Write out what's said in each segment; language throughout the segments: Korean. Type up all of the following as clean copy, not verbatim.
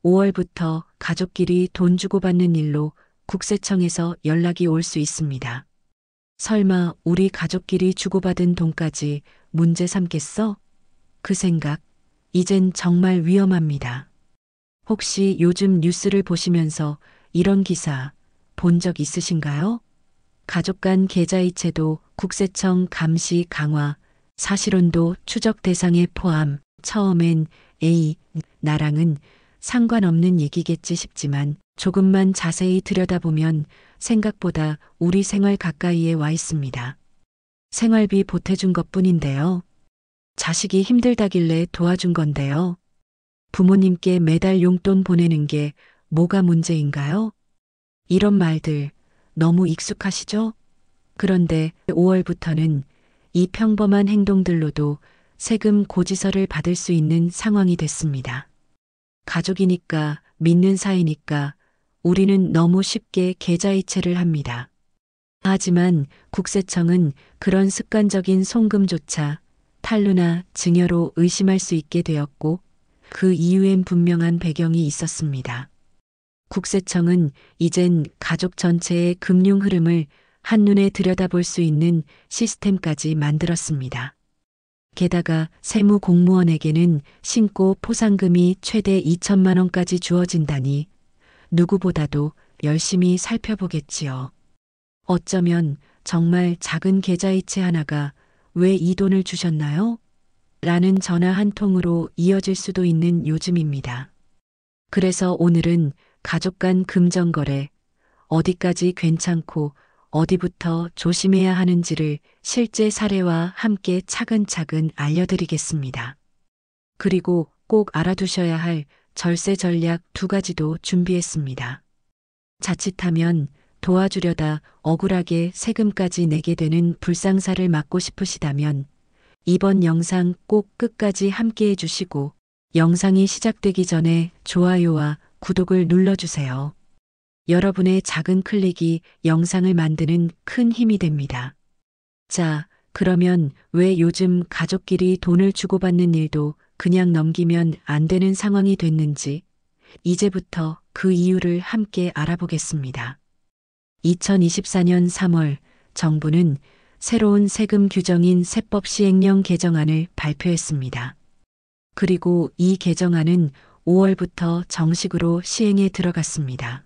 5월부터 가족끼리 돈 주고받는 일로 국세청에서 연락이 올 수 있습니다. 설마 우리 가족끼리 주고받은 돈까지 문제 삼겠어? 그 생각, 이젠 정말 위험합니다. 혹시 요즘 뉴스를 보시면서 이런 기사 본 적 있으신가요? 가족 간 계좌이체도 국세청 감시 강화, 사실혼도 추적 대상에 포함. 처음엔 에이, 나랑은 상관없는 얘기겠지 싶지만 조금만 자세히 들여다보면 생각보다 우리 생활 가까이에 와 있습니다. 생활비 보태준 것뿐인데요. 자식이 힘들다길래 도와준 건데요. 부모님께 매달 용돈 보내는 게 뭐가 문제인가요? 이런 말들 너무 익숙하시죠? 그런데 5월부터는 이 평범한 행동들로도 세금 고지서를 받을 수 있는 상황이 됐습니다. 가족이니까, 믿는 사이니까 우리는 너무 쉽게 계좌이체를 합니다. 하지만 국세청은 그런 습관적인 송금조차 탈루나 증여로 의심할 수 있게 되었고, 그 이유엔 분명한 배경이 있었습니다. 국세청은 이젠 가족 전체의 금융 흐름을 한눈에 들여다볼 수 있는 시스템까지 만들었습니다. 게다가 세무 공무원에게는 신고 포상금이 최대 2천만 원까지 주어진다니 누구보다도 열심히 살펴보겠지요. 어쩌면 정말 작은 계좌이체 하나가 왜 이 돈을 주셨나요? 라는 전화 한 통으로 이어질 수도 있는 요즘입니다. 그래서 오늘은 가족 간 금전거래, 어디까지 괜찮고 어디부터 조심해야 하는지를 실제 사례와 함께 차근차근 알려드리겠습니다. 그리고 꼭 알아두셔야 할 절세 전략 2가지도 준비했습니다. 자칫하면 도와주려다 억울하게 세금까지 내게 되는 불상사를 막고 싶으시다면 이번 영상 꼭 끝까지 함께 해주시고 영상이 시작되기 전에 좋아요와 구독을 눌러주세요. 여러분의 작은 클릭이 영상을 만드는 큰 힘이 됩니다. 자, 그러면 왜 요즘 가족끼리 돈을 주고받는 일도 그냥 넘기면 안 되는 상황이 됐는지 이제부터 그 이유를 함께 알아보겠습니다. 2024년 3월 정부는 새로운 세금 규정인 세법 시행령 개정안을 발표했습니다. 그리고 이 개정안은 5월부터 정식으로 시행에 들어갔습니다.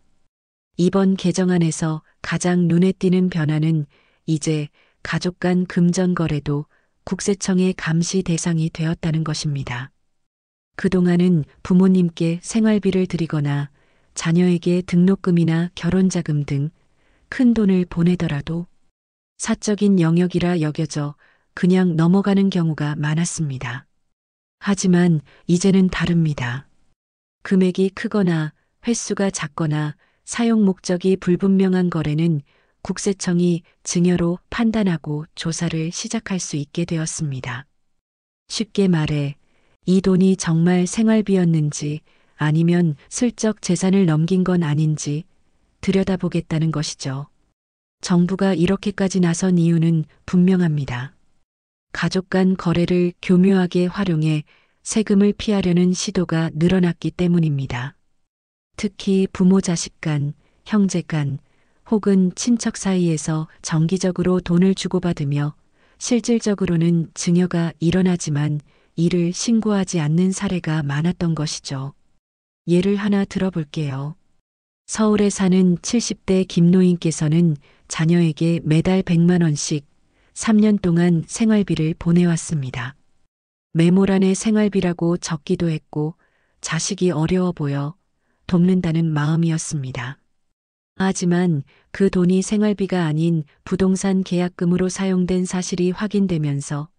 이번 개정안에서 가장 눈에 띄는 변화는 이제 가족 간 금전 거래도 국세청의 감시 대상이 되었다는 것입니다. 그동안은 부모님께 생활비를 드리거나 자녀에게 등록금이나 결혼자금 등 큰 돈을 보내더라도 사적인 영역이라 여겨져 그냥 넘어가는 경우가 많았습니다. 하지만 이제는 다릅니다. 금액이 크거나 횟수가 작거나 사용 목적이 불분명한 거래는 국세청이 증여로 판단하고 조사를 시작할 수 있게 되었습니다. 쉽게 말해 이 돈이 정말 생활비였는지 아니면 슬쩍 재산을 넘긴 건 아닌지 들여다보겠다는 것이죠. 정부가 이렇게까지 나선 이유는 분명합니다. 가족 간 거래를 교묘하게 활용해 세금을 피하려는 시도가 늘어났기 때문입니다. 특히 부모 자식 간, 형제 간, 혹은 친척 사이에서 정기적으로 돈을 주고받으며 실질적으로는 증여가 일어나지만 이를 신고하지 않는 사례가 많았던 것이죠. 예를 하나 들어볼게요. 서울에 사는 70대 김노인께서는 자녀에게 매달 100만 원씩 3년 동안 생활비를 보내왔습니다. 메모란에 생활비라고 적기도 했고 자식이 어려워 보여 돕는다는 마음이었습니다. 하지만 그 돈이 생활비가 아닌 부동산 계약금으로 사용된 사실이 확인되면서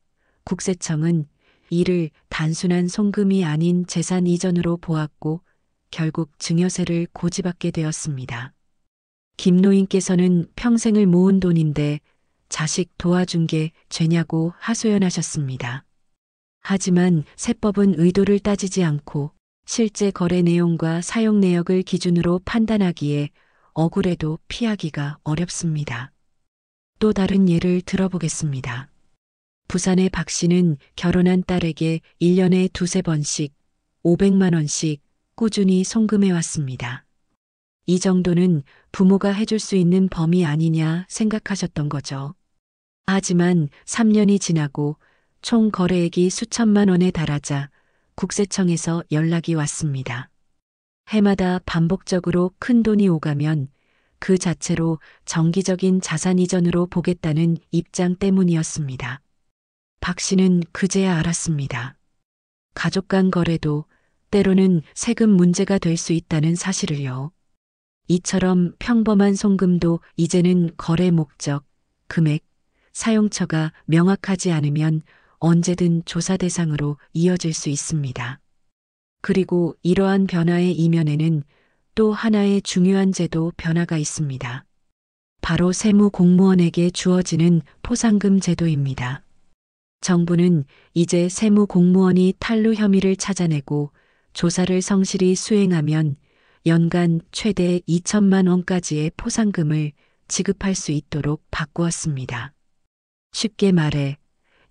국세청은 이를 단순한 송금이 아닌 재산 이전으로 보았고 결국 증여세를 고지받게 되었습니다. 김 노인께서는 평생을 모은 돈인데 자식 도와준 게 죄냐고 하소연하셨습니다. 하지만 세법은 의도를 따지지 않고 실제 거래 내용과 사용 내역을 기준으로 판단하기에 억울해도 피하기가 어렵습니다. 또 다른 예를 들어보겠습니다. 부산의 박 씨는 결혼한 딸에게 1년에 두세 번씩 500만 원씩 꾸준히 송금해 왔습니다. 이 정도는 부모가 해줄 수 있는 범위 아니냐 생각하셨던 거죠. 하지만 3년이 지나고 총 거래액이 수천만 원에 달하자 국세청에서 연락이 왔습니다. 해마다 반복적으로 큰 돈이 오가면 그 자체로 정기적인 자산 이전으로 보겠다는 입장 때문이었습니다. 박 씨는 그제야 알았습니다. 가족 간 거래도 때로는 세금 문제가 될 수 있다는 사실을요. 이처럼 평범한 송금도 이제는 거래 목적, 금액, 사용처가 명확하지 않으면 언제든 조사 대상으로 이어질 수 있습니다. 그리고 이러한 변화의 이면에는 또 하나의 중요한 제도 변화가 있습니다. 바로 세무 공무원에게 주어지는 포상금 제도입니다. 정부는 이제 세무 공무원이 탈루 혐의를 찾아내고 조사를 성실히 수행하면 연간 최대 2천만 원까지의 포상금을 지급할 수 있도록 바꾸었습니다. 쉽게 말해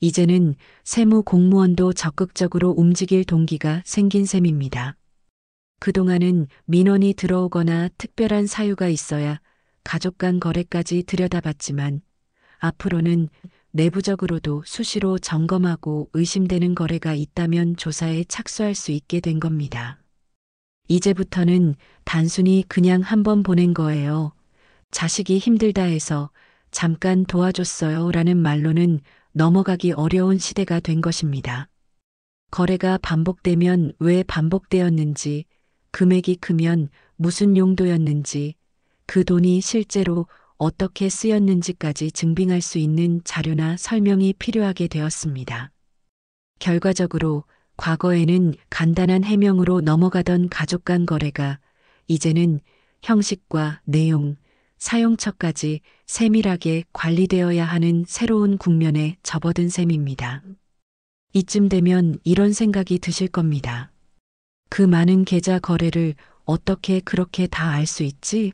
이제는 세무 공무원도 적극적으로 움직일 동기가 생긴 셈입니다. 그동안은 민원이 들어오거나 특별한 사유가 있어야 가족 간 거래까지 들여다봤지만 앞으로는 내부적으로도 수시로 점검하고 의심되는 거래가 있다면 조사에 착수할 수 있게 된 겁니다. 이제부터는 단순히 그냥 한번 보낸 거예요. 자식이 힘들다 해서 잠깐 도와줬어요 라는 말로는 넘어가기 어려운 시대가 된 것입니다. 거래가 반복되면 왜 반복되었는지, 금액이 크면 무슨 용도였는지, 그 돈이 실제로 어떻게 쓰였는지까지 증빙할 수 있는 자료나 설명이 필요하게 되었습니다. 결과적으로 과거에는 간단한 해명으로 넘어가던 가족 간 거래가 이제는 형식과 내용, 사용처까지 세밀하게 관리되어야 하는 새로운 국면에 접어든 셈입니다. 이쯤 되면 이런 생각이 드실 겁니다. 그 많은 계좌 거래를 어떻게 그렇게 다 알 수 있지?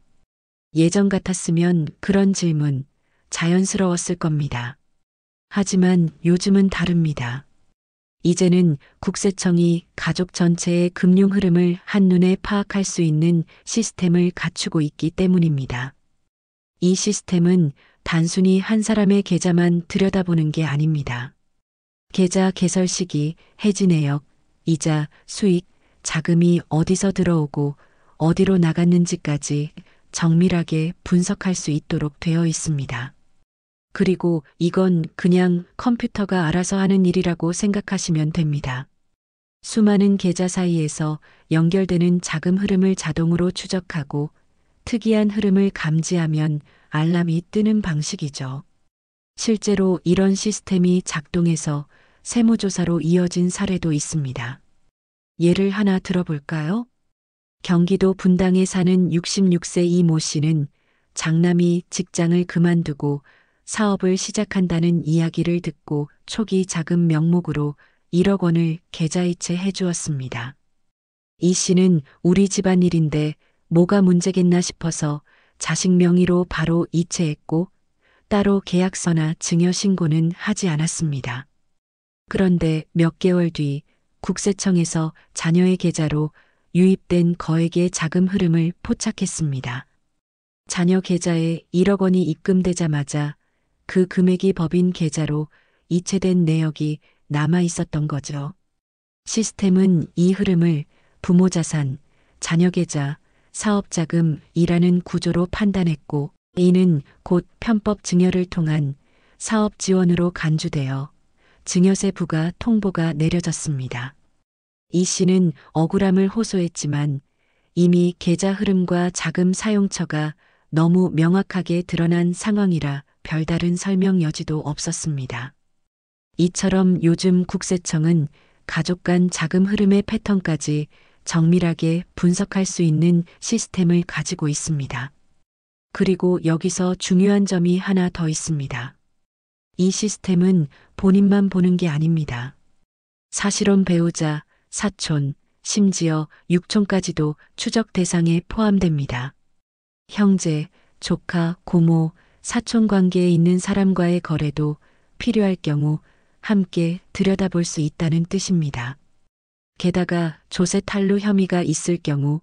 예전 같았으면 그런 질문 자연스러웠을 겁니다. 하지만 요즘은 다릅니다. 이제는 국세청이 가족 전체의 금융 흐름을 한눈에 파악할 수 있는 시스템을 갖추고 있기 때문입니다. 이 시스템은 단순히 한 사람의 계좌만 들여다보는 게 아닙니다. 계좌 개설 시기, 해지 내역, 이자, 수익, 자금이 어디서 들어오고 어디로 나갔는지까지 정밀하게 분석할 수 있도록 되어 있습니다. 그리고 이건 그냥 컴퓨터가 알아서 하는 일이라고 생각하시면 됩니다. 수많은 계좌 사이에서 연결되는 자금 흐름을 자동으로 추적하고 특이한 흐름을 감지하면 알람이 뜨는 방식이죠. 실제로 이런 시스템이 작동해서 세무조사로 이어진 사례도 있습니다. 예를 하나 들어볼까요? 경기도 분당에 사는 66세 이모 씨는 장남이 직장을 그만두고 사업을 시작한다는 이야기를 듣고 초기 자금 명목으로 1억 원을 계좌이체 해주었습니다. 이 씨는 우리 집안일인데 뭐가 문제겠나 싶어서 자식 명의로 바로 이체했고 따로 계약서나 증여 신고는 하지 않았습니다. 그런데 몇 개월 뒤 국세청에서 자녀의 계좌로 유입된 거액의 자금 흐름을 포착했습니다. 자녀 계좌에 1억 원이 입금되자마자 그 금액이 법인 계좌로 이체된 내역이 남아 있었던 거죠. 시스템은 이 흐름을 부모 자산, 자녀 계좌, 사업자금이라는 구조로 판단했고 이는 곧 편법 증여를 통한 사업 지원으로 간주되어 증여세 부과 통보가 내려졌습니다. 이 씨는 억울함을 호소했지만 이미 계좌 흐름과 자금 사용처가 너무 명확하게 드러난 상황이라 별다른 설명 여지도 없었습니다. 이처럼 요즘 국세청은 가족 간 자금 흐름의 패턴까지 정밀하게 분석할 수 있는 시스템을 가지고 있습니다. 그리고 여기서 중요한 점이 하나 더 있습니다. 이 시스템은 본인만 보는 게 아닙니다. 사실혼 배우자, 사촌, 심지어 육촌까지도 추적 대상에 포함됩니다. 형제, 조카, 고모, 사촌 관계에 있는 사람과의 거래도 필요할 경우 함께 들여다볼 수 있다는 뜻입니다. 게다가 조세 탈루 혐의가 있을 경우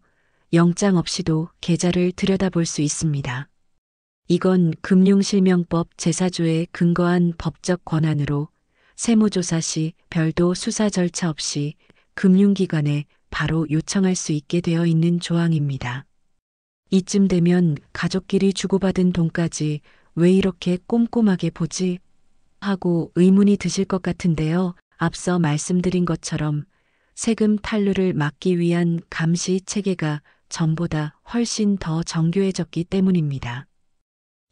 영장 없이도 계좌를 들여다볼 수 있습니다. 이건 금융실명법 제4조에 근거한 법적 권한으로 세무조사 시 별도 수사 절차 없이 금융기관에 바로 요청할 수 있게 되어 있는 조항입니다. 이쯤 되면 가족끼리 주고받은 돈까지 왜 이렇게 꼼꼼하게 보지? 하고 의문이 드실 것 같은데요. 앞서 말씀드린 것처럼 세금 탈루를 막기 위한 감시 체계가 전보다 훨씬 더 정교해졌기 때문입니다.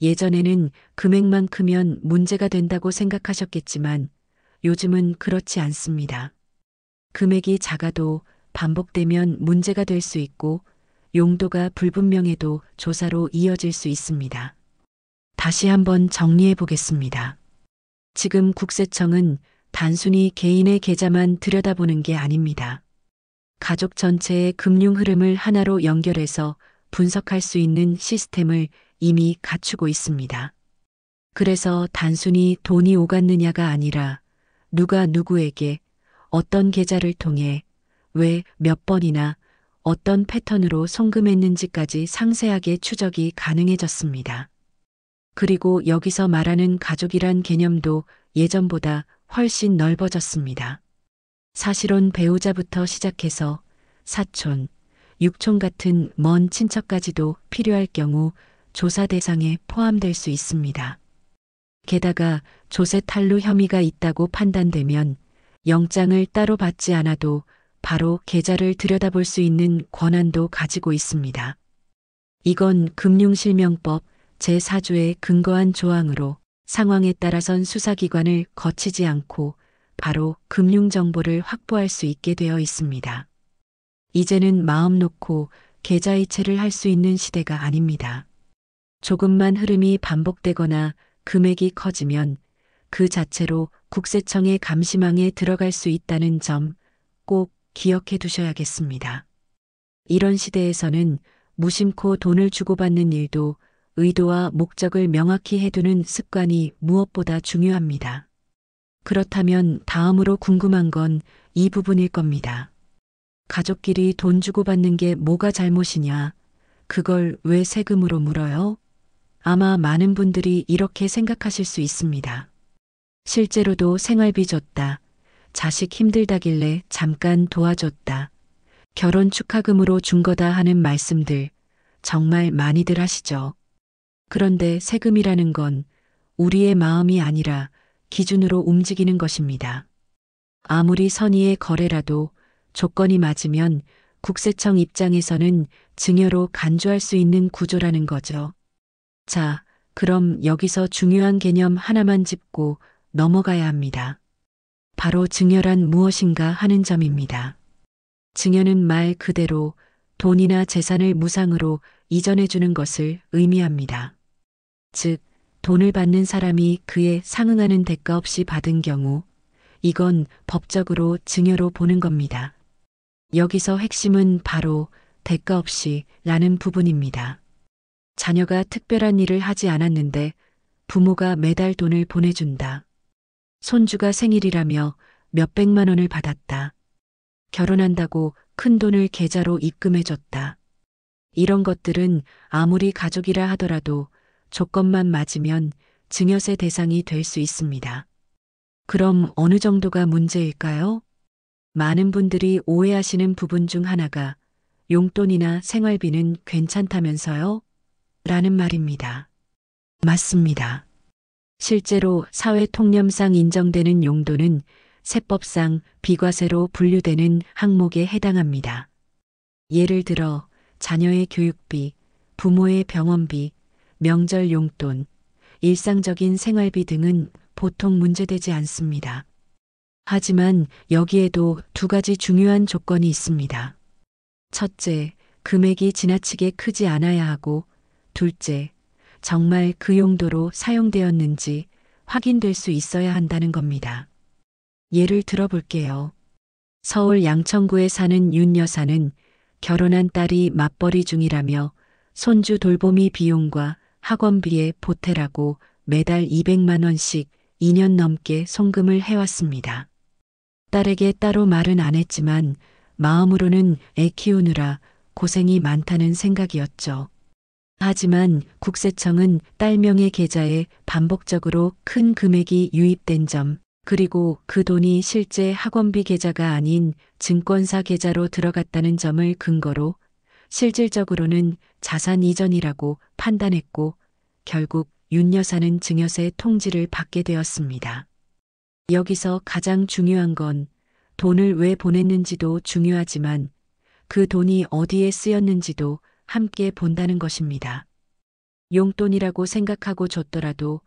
예전에는 금액만 크면 문제가 된다고 생각하셨겠지만 요즘은 그렇지 않습니다. 금액이 작아도 반복되면 문제가 될 수 있고 용도가 불분명해도 조사로 이어질 수 있습니다. 다시 한번 정리해 보겠습니다. 지금 국세청은 단순히 개인의 계좌만 들여다보는 게 아닙니다. 가족 전체의 금융 흐름을 하나로 연결해서 분석할 수 있는 시스템을 이미 갖추고 있습니다. 그래서 단순히 돈이 오갔느냐가 아니라 누가 누구에게 어떤 계좌를 통해 왜 몇 번이나 어떤 패턴으로 송금했는지까지 상세하게 추적이 가능해졌습니다. 그리고 여기서 말하는 가족이란 개념도 예전보다 훨씬 넓어졌습니다. 사실혼 배우자부터 시작해서 사촌, 육촌 같은 먼 친척까지도 필요할 경우 조사 대상에 포함될 수 있습니다. 게다가 조세 탈루 혐의가 있다고 판단되면 영장을 따로 받지 않아도 바로 계좌를 들여다볼 수 있는 권한도 가지고 있습니다. 이건 금융실명법 제4조에 근거한 조항으로 상황에 따라선 수사기관을 거치지 않고 바로 금융정보를 확보할 수 있게 되어 있습니다. 이제는 마음 놓고 계좌 이체를 할 수 있는 시대가 아닙니다. 조금만 흐름이 반복되거나 금액이 커지면 그 자체로 국세청의 감시망에 들어갈 수 있다는 점 꼭 기억해 두셔야겠습니다. 이런 시대에서는 무심코 돈을 주고받는 일도 의도와 목적을 명확히 해두는 습관이 무엇보다 중요합니다. 그렇다면 다음으로 궁금한 건 이 부분일 겁니다. 가족끼리 돈 주고받는 게 뭐가 잘못이냐? 그걸 왜 세금으로 물어요? 아마 많은 분들이 이렇게 생각하실 수 있습니다. 실제로도 생활비 줬다. 자식 힘들다길래 잠깐 도와줬다. 결혼 축하금으로 준 거다 하는 말씀들 정말 많이들 하시죠. 그런데 세금이라는 건 우리의 마음이 아니라 기준으로 움직이는 것입니다. 아무리 선의의 거래라도 조건이 맞으면 국세청 입장에서는 증여로 간주할 수 있는 구조라는 거죠. 자, 그럼 여기서 중요한 개념 하나만 짚고 넘어가야 합니다. 바로 증여란 무엇인가 하는 점입니다. 증여는 말 그대로 돈이나 재산을 무상으로 이전해 주는 것을 의미합니다. 즉, 돈을 받는 사람이 그에 상응하는 대가 없이 받은 경우 이건 법적으로 증여로 보는 겁니다. 여기서 핵심은 바로 대가 없이 라는 부분입니다. 자녀가 특별한 일을 하지 않았는데 부모가 매달 돈을 보내준다. 손주가 생일이라며 몇백만 원을 받았다. 결혼한다고 큰 돈을 계좌로 입금해줬다. 이런 것들은 아무리 가족이라 하더라도 조건만 맞으면 증여세 대상이 될 수 있습니다. 그럼 어느 정도가 문제일까요? 많은 분들이 오해하시는 부분 중 하나가 용돈이나 생활비는 괜찮다면서요? 라는 말입니다. 맞습니다. 실제로 사회통념상 인정되는 용도는 세법상 비과세로 분류되는 항목에 해당합니다. 예를 들어 자녀의 교육비, 부모의 병원비, 명절 용돈, 일상적인 생활비 등은 보통 문제되지 않습니다. 하지만 여기에도 두 가지 중요한 조건이 있습니다. 첫째, 금액이 지나치게 크지 않아야 하고, 둘째, 정말 그 용도로 사용되었는지 확인될 수 있어야 한다는 겁니다. 예를 들어볼게요. 서울 양천구에 사는 윤 여사는 결혼한 딸이 맞벌이 중이라며 손주 돌보미 비용과 학원비에 보태라고 매달 200만 원씩 2년 넘게 송금을 해왔습니다. 딸에게 따로 말은 안 했지만 마음으로는 애 키우느라 고생이 많다는 생각이었죠. 하지만 국세청은 딸 명의 계좌에 반복적으로 큰 금액이 유입된 점, 그리고 그 돈이 실제 학원비 계좌가 아닌 증권사 계좌로 들어갔다는 점을 근거로 실질적으로는 자산 이전이라고 판단했고 결국 윤 여사는 증여세 통지를 받게 되었습니다. 여기서 가장 중요한 건 돈을 왜 보냈는지도 중요하지만 그 돈이 어디에 쓰였는지도 함께 본다는 것입니다. 용돈이라고 생각하고 줬더라도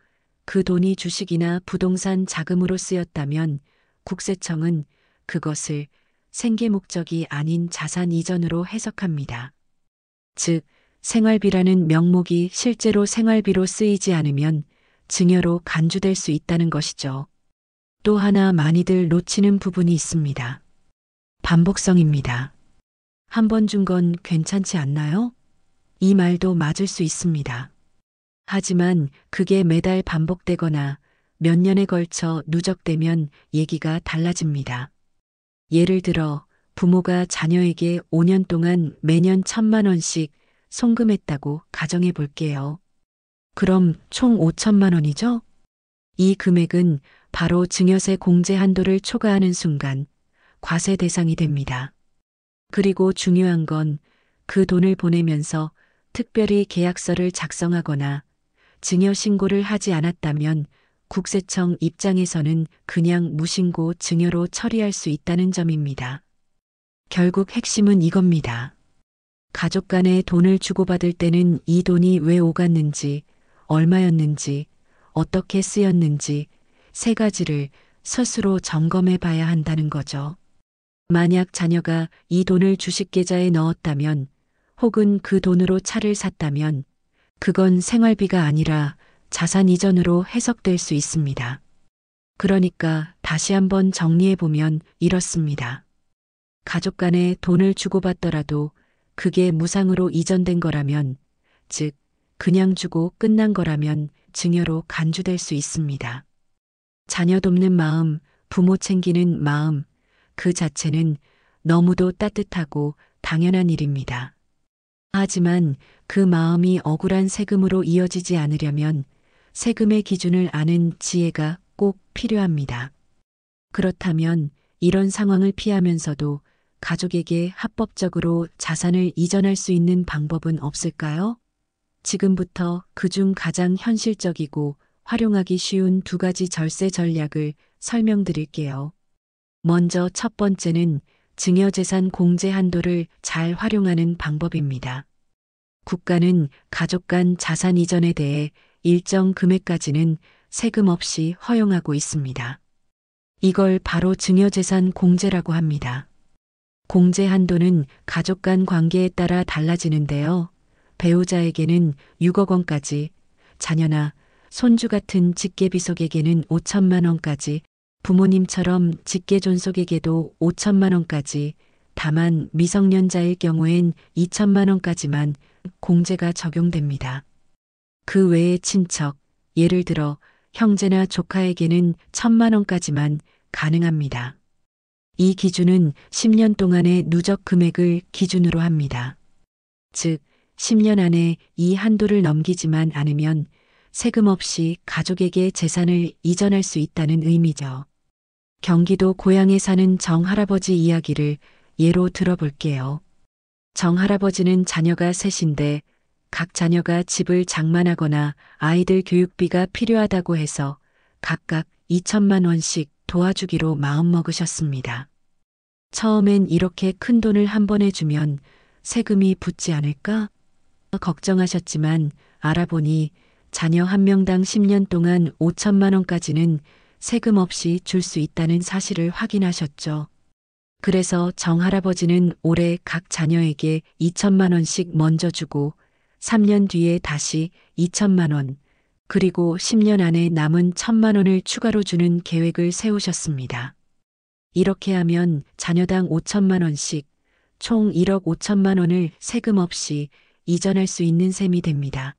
그 돈이 주식이나 부동산 자금으로 쓰였다면 국세청은 그것을 생계 목적이 아닌 자산 이전으로 해석합니다. 즉, 생활비라는 명목이 실제로 생활비로 쓰이지 않으면 증여로 간주될 수 있다는 것이죠. 또 하나 많이들 놓치는 부분이 있습니다. 반복성입니다. 한 번 준 건 괜찮지 않나요? 이 말도 맞을 수 있습니다. 하지만 그게 매달 반복되거나 몇 년에 걸쳐 누적되면 얘기가 달라집니다. 예를 들어 부모가 자녀에게 5년 동안 매년 1,000만 원씩 송금했다고 가정해 볼게요. 그럼 총 5천만 원이죠? 이 금액은 바로 증여세 공제 한도를 초과하는 순간 과세 대상이 됩니다. 그리고 중요한 건 그 돈을 보내면서 특별히 계약서를 작성하거나 증여 신고를 하지 않았다면 국세청 입장에서는 그냥 무신고 증여로 처리할 수 있다는 점입니다. 결국 핵심은 이겁니다. 가족 간에 돈을 주고받을 때는 이 돈이 왜 오갔는지, 얼마였는지, 어떻게 쓰였는지 세 가지를 스스로 점검해 봐야 한다는 거죠. 만약 자녀가 이 돈을 주식 계좌에 넣었다면 혹은 그 돈으로 차를 샀다면 그건 생활비가 아니라 자산 이전으로 해석될 수 있습니다. 그러니까 다시 한번 정리해 보면 이렇습니다. 가족 간에 돈을 주고받더라도 그게 무상으로 이전된 거라면, 즉 그냥 주고 끝난 거라면 증여로 간주될 수 있습니다. 자녀 돕는 마음, 부모 챙기는 마음, 그 자체는 너무도 따뜻하고 당연한 일입니다. 하지만 그 마음이 억울한 세금으로 이어지지 않으려면 세금의 기준을 아는 지혜가 꼭 필요합니다. 그렇다면 이런 상황을 피하면서도 가족에게 합법적으로 자산을 이전할 수 있는 방법은 없을까요? 지금부터 그중 가장 현실적이고 활용하기 쉬운 두 가지 절세 전략을 설명드릴게요. 먼저 첫 번째는 증여재산 공제 한도를 잘 활용하는 방법입니다. 국가는 가족 간 자산 이전에 대해 일정 금액까지는 세금 없이 허용하고 있습니다. 이걸 바로 증여재산 공제라고 합니다. 공제 한도는 가족 간 관계에 따라 달라지는데요. 배우자에게는 6억 원까지, 자녀나 손주 같은 직계비속에게는 5천만 원까지, 부모님처럼 직계존속에게도 5천만 원까지, 다만 미성년자일 경우엔 2천만 원까지만 공제가 적용됩니다. 그 외에 친척, 예를 들어 형제나 조카에게는 1,000만 원까지만 가능합니다. 이 기준은 10년 동안의 누적 금액을 기준으로 합니다. 즉, 10년 안에 이 한도를 넘기지만 않으면 세금 없이 가족에게 재산을 이전할 수 있다는 의미죠. 경기도 고양에 사는 정할아버지 이야기를 예로 들어볼게요. 정할아버지는 자녀가 셋인데 각 자녀가 집을 장만하거나 아이들 교육비가 필요하다고 해서 각각 2천만 원씩 도와주기로 마음먹으셨습니다. 처음엔 이렇게 큰 돈을 한 번에 주면 세금이 붙지 않을까? 걱정하셨지만 알아보니 자녀 한 명당 10년 동안 5천만 원까지는 세금 없이 줄 수 있다는 사실을 확인하셨죠. 그래서 정할아버지는 올해 각 자녀에게 2천만 원씩 먼저 주고 3년 뒤에 다시 2천만 원, 그리고 10년 안에 남은 1,000만 원을 추가로 주는 계획을 세우셨습니다. 이렇게 하면 자녀당 5천만 원씩 총 1억 5천만 원을 세금 없이 이전할 수 있는 셈이 됩니다.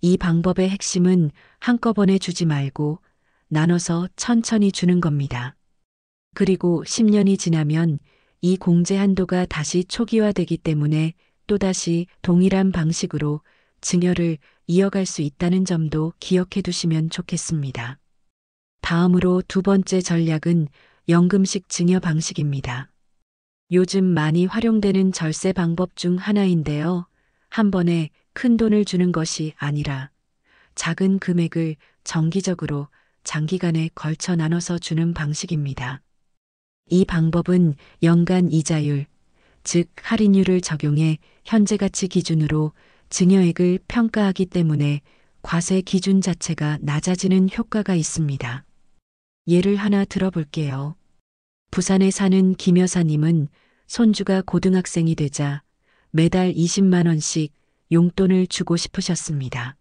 이 방법의 핵심은 한꺼번에 주지 말고 나눠서 천천히 주는 겁니다. 그리고 10년이 지나면 이 공제 한도가 다시 초기화되기 때문에 또다시 동일한 방식으로 증여를 이어갈 수 있다는 점도 기억해 두시면 좋겠습니다. 다음으로 두 번째 전략은 연금식 증여 방식입니다. 요즘 많이 활용되는 절세 방법 중 하나인데요. 한 번에 큰 돈을 주는 것이 아니라 작은 금액을 정기적으로 장기간에 걸쳐 나눠서 주는 방식입니다. 이 방법은 연간 이자율, 즉 할인율을 적용해 현재 가치 기준으로 증여액을 평가하기 때문에 과세 기준 자체가 낮아지는 효과가 있습니다. 예를 하나 들어볼게요. 부산에 사는 김 여사님은 손주가 고등학생이 되자 매달 20만 원씩 용돈을 주고 싶으셨습니다.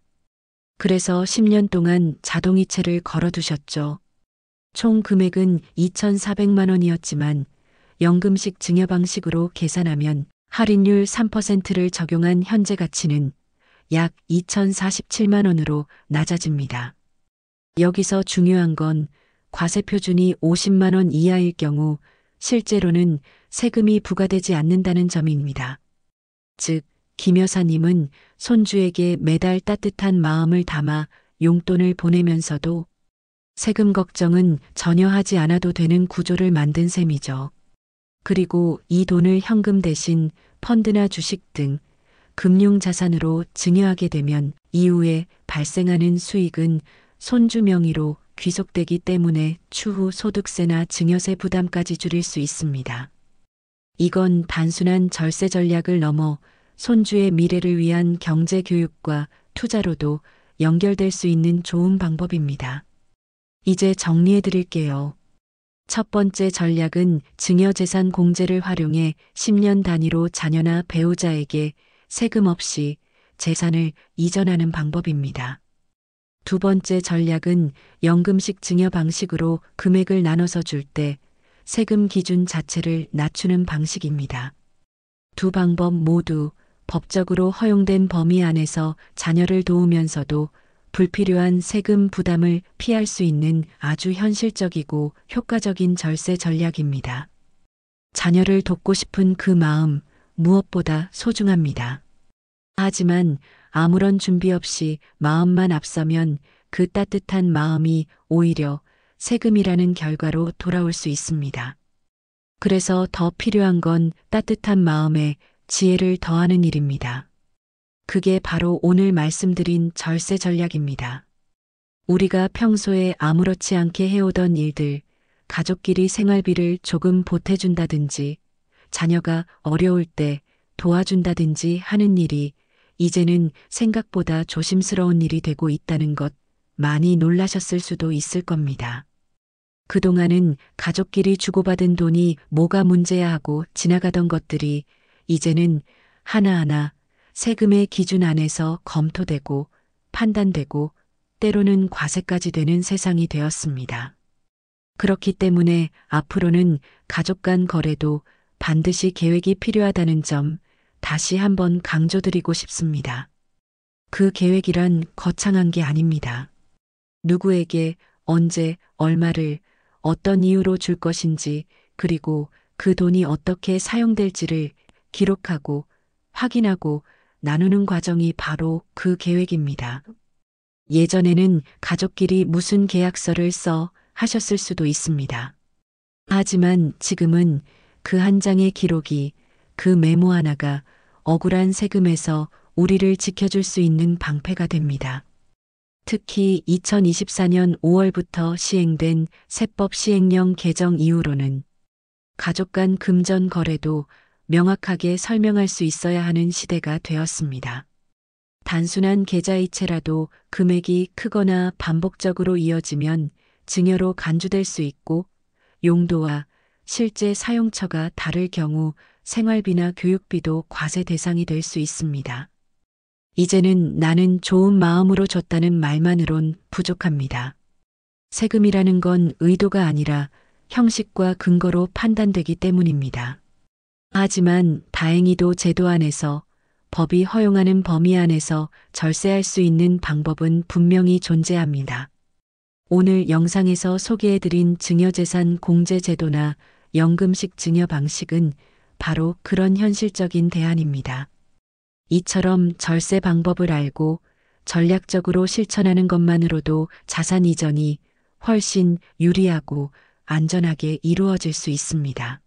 그래서 10년 동안 자동이체를 걸어두셨죠. 총 금액은 2,400만 원이었지만 연금식 증여 방식으로 계산하면 할인율 3%를 적용한 현재 가치는 약 2,047만 원으로 낮아집니다. 여기서 중요한 건 과세 표준이 50만 원 이하일 경우 실제로는 세금이 부과되지 않는다는 점입니다. 즉, 김 여사님은 손주에게 매달 따뜻한 마음을 담아 용돈을 보내면서도 세금 걱정은 전혀 하지 않아도 되는 구조를 만든 셈이죠. 그리고 이 돈을 현금 대신 펀드나 주식 등 금융자산으로 증여하게 되면 이후에 발생하는 수익은 손주 명의로 귀속되기 때문에 추후 소득세나 증여세 부담까지 줄일 수 있습니다. 이건 단순한 절세 전략을 넘어 손주의 미래를 위한 경제 교육과 투자로도 연결될 수 있는 좋은 방법입니다. 이제 정리해 드릴게요. 첫 번째 전략은 증여재산 공제를 활용해 10년 단위로 자녀나 배우자에게 세금 없이 재산을 이전하는 방법입니다. 두 번째 전략은 연금식 증여 방식으로 금액을 나눠서 줄 때 세금 기준 자체를 낮추는 방식입니다. 두 방법 모두 법적으로 허용된 범위 안에서 자녀를 도우면서도 불필요한 세금 부담을 피할 수 있는 아주 현실적이고 효과적인 절세 전략입니다. 자녀를 돕고 싶은 그 마음 무엇보다 소중합니다. 하지만 아무런 준비 없이 마음만 앞서면 그 따뜻한 마음이 오히려 세금이라는 결과로 돌아올 수 있습니다. 그래서 더 필요한 건 따뜻한 마음에 지혜를 더하는 일입니다. 그게 바로 오늘 말씀드린 절세 전략입니다. 우리가 평소에 아무렇지 않게 해오던 일들, 가족끼리 생활비를 조금 보태준다든지, 자녀가 어려울 때 도와준다든지 하는 일이 이제는 생각보다 조심스러운 일이 되고 있다는 것 많이 놀라셨을 수도 있을 겁니다. 그동안은 가족끼리 주고받은 돈이 뭐가 문제야 하고 지나가던 것들이 이제는 하나하나 세금의 기준 안에서 검토되고 판단되고 때로는 과세까지 되는 세상이 되었습니다. 그렇기 때문에 앞으로는 가족 간 거래도 반드시 계획이 필요하다는 점 다시 한번 강조드리고 싶습니다. 그 계획이란 거창한 게 아닙니다. 누구에게 언제 얼마를 어떤 이유로 줄 것인지 그리고 그 돈이 어떻게 사용될지를 기록하고 확인하고 나누는 과정이 바로 그 계획입니다. 예전에는 가족끼리 무슨 계약서를 써 하셨을 수도 있습니다. 하지만 지금은 그 한 장의 기록이 그 메모 하나가 억울한 세금에서 우리를 지켜줄 수 있는 방패가 됩니다. 특히 2024년 5월부터 시행된 세법 시행령 개정 이후로는 가족 간 금전 거래도 명확하게 설명할 수 있어야 하는 시대가 되었습니다. 단순한 계좌이체라도 금액이 크거나 반복적으로 이어지면 증여로 간주될 수 있고 용도와 실제 사용처가 다를 경우 생활비나 교육비도 과세 대상이 될 수 있습니다. 이제는 나는 좋은 마음으로 줬다는 말만으론 부족합니다. 세금이라는 건 의도가 아니라 형식과 근거로 판단되기 때문입니다. 하지만 다행히도 제도 안에서 법이 허용하는 범위 안에서 절세할 수 있는 방법은 분명히 존재합니다. 오늘 영상에서 소개해드린 증여재산 공제제도나 연금식 증여 방식은 바로 그런 현실적인 대안입니다. 이처럼 절세 방법을 알고 전략적으로 실천하는 것만으로도 자산 이전이 훨씬 유리하고 안전하게 이루어질 수 있습니다.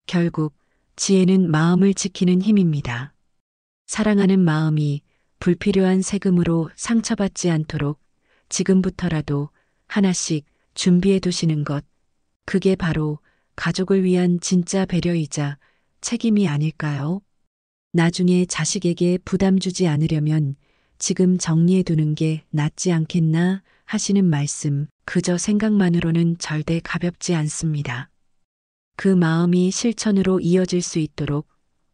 결국 지혜는 마음을 지키는 힘입니다. 사랑하는 마음이 불필요한 세금으로 상처받지 않도록 지금부터라도 하나씩 준비해 두시는 것, 그게 바로 가족을 위한 진짜 배려이자 책임이 아닐까요? 나중에 자식에게 부담 주지 않으려면 지금 정리해 두는 게 낫지 않겠나 하시는 말씀, 그저 생각만으로는 절대 가볍지 않습니다. 그 마음이 실천으로 이어질 수 있도록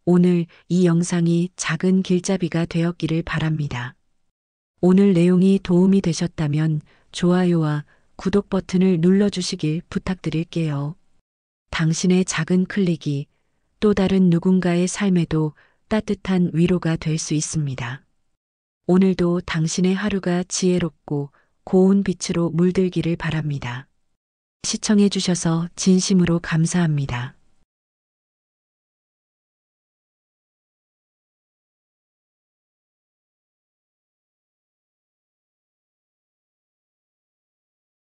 오늘 이 영상이 작은 길잡이가 되었기를 바랍니다. 오늘 내용이 도움이 되셨다면 좋아요와 구독 버튼을 눌러주시길 부탁드릴게요. 당신의 작은 클릭이 또 다른 누군가의 삶에도 따뜻한 위로가 될 수 있습니다. 오늘도 당신의 하루가 지혜롭고 고운 빛으로 물들기를 바랍니다. 시청해 주셔서 진심으로 감사합니다.